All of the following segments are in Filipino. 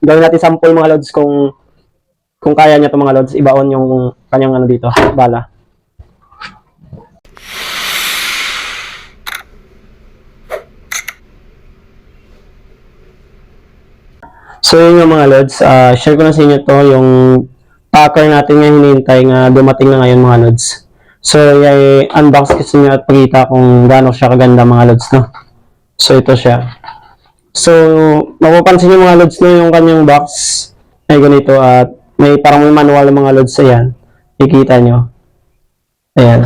Gawin natin sample mga lods kung kaya niya to mga lods, ibaon yung kanyang ano dito, bala. So yun yung mga lods, share ko na sa inyo to yung packer natin nga hinihintay nga dumating na ngayon mga lods. So i-unbox kasi nyo at pakita kung gaano siya kaganda mga lods, no? So ito siya. So mapapansin nyo mga lods, no, yung kanyang box ay ganito at may parang may manual mga lods. Ayan, ikita nyo. Ayan.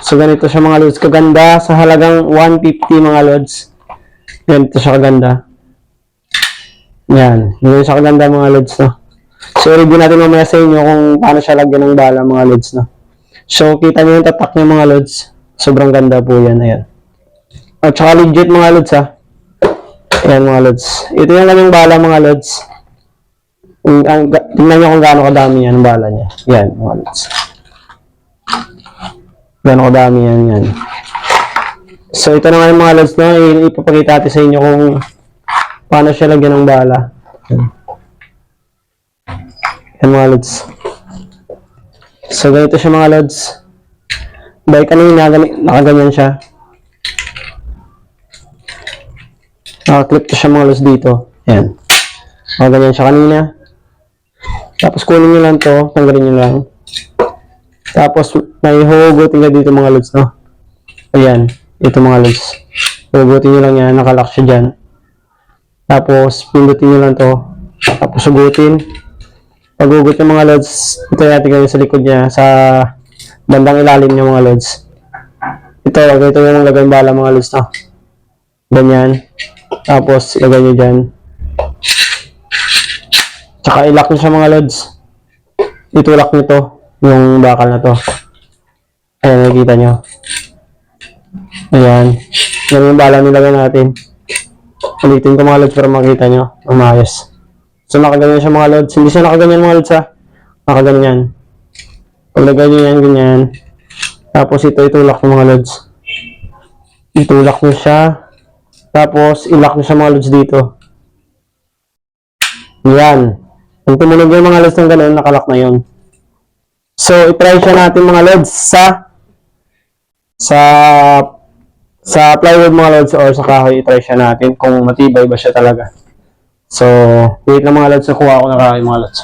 So ganito siya mga lods, kaganda sa halagang 150 mga lods. Ganito siya kaganda. Yan, ganito siya kaganda mga lods, no. So review natin mamaya sa inyo kung paano siya lagyan ng bala mga lods, no. So kita nyo yung tatak niya mga lods, sobrang ganda po yan. Ayan. At saka legit mga lods, ha. Ayan mga lods, ito yung kanyang bala mga lods. Tingnan nyo kung gaano kadami yan ang bala niya. Yan mga lods, gaano kadami yan. So ito na nga yung mga lods, no, ipapakita natin sa inyo kung paano siya lagyan ng bala. Yan mga lods. So ganito siya mga lods. Dahil kanina nakaganyan siya. Nakaklip to siya mga lods dito. Yan. Nakaganyan siya kanina. Tapos kunin nyo lang to, tanggalin nyo lang. Tapos may hugutin ka dito mga lods, no? Ayan, ito mga lods. Hugutin nyo lang yan, nakalock siya dyan. Tapos pindutin nyo lang to. Tapos hugutin. Pag hugot yung mga lods, ito natin kayo sa likod niya, sa bandang ilalim niya mga lods. Ito yung lagay bala mga lods, no? Ganyan. Tapos ilagay nyo dyan. Tsaka ilock nyo siya mga lods. Itulak nyo to, yung bakal na to. Ayan, nakikita nyo. Ayan. Yan yung bala nilagay natin. Ulitin ko mga lods para makita nyo. Umayos. So nakaganyan siya mga lods. Hindi siya nakaganyan mga lods, ha. Nakaganyan. Paglagay nyo yan, ganyan. Tapos ito itulak nyo mga lods. Itulak nyo siya. Tapos ilock nyo siya mga lods dito. Yan. Kung tumunog yung mga lods ng ganun, nakalock na yun. So, itry siya natin mga lods sa plywood mga lods or sa kahoy. Itry siya natin kung matibay ba siya talaga. So, wait na mga lods, nakuha ako na kahoy mga lods.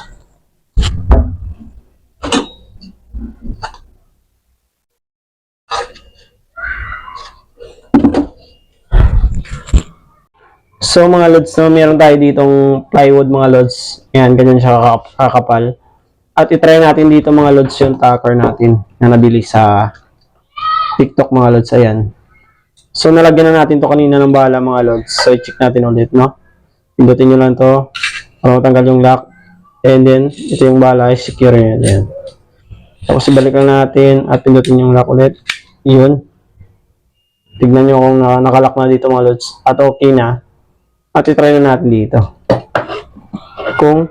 So mga lods, no, meron tayo ditong plywood mga lods. Ayan, ganyan siya kakapal. At itry natin dito mga lods yung tacker natin na nabili sa TikTok mga lods. Ayan. So nalagyan na natin to kanina ng bala mga lods. So i-check natin ulit, no. Pindutin nyo lang to para matanggal yung lock. And then, ito yung bala, secure yun. Ayan. Tapos ibalik lang natin at pindutin yung lock ulit. Yun. Tignan nyo kung nakalock na dito mga lods. At okay na. At itry na natin dito. Kung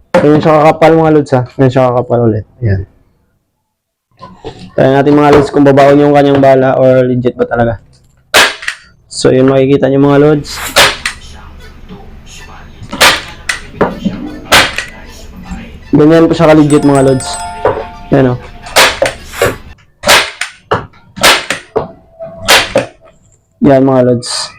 ganyan siya kakapal mga lods, ha. Ganyan siya kakapal ulit. Ayan. Try natin mga lods kung babaon yung kanyang bala or legit ba talaga. So yun makikita nyo mga lods. Ganyan po siya ka-legit mga lods. Ayan o. Yan mga lods.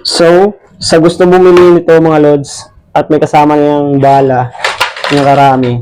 So, sa gusto bumili nito mga lods at may kasama niyang bala, yung karami,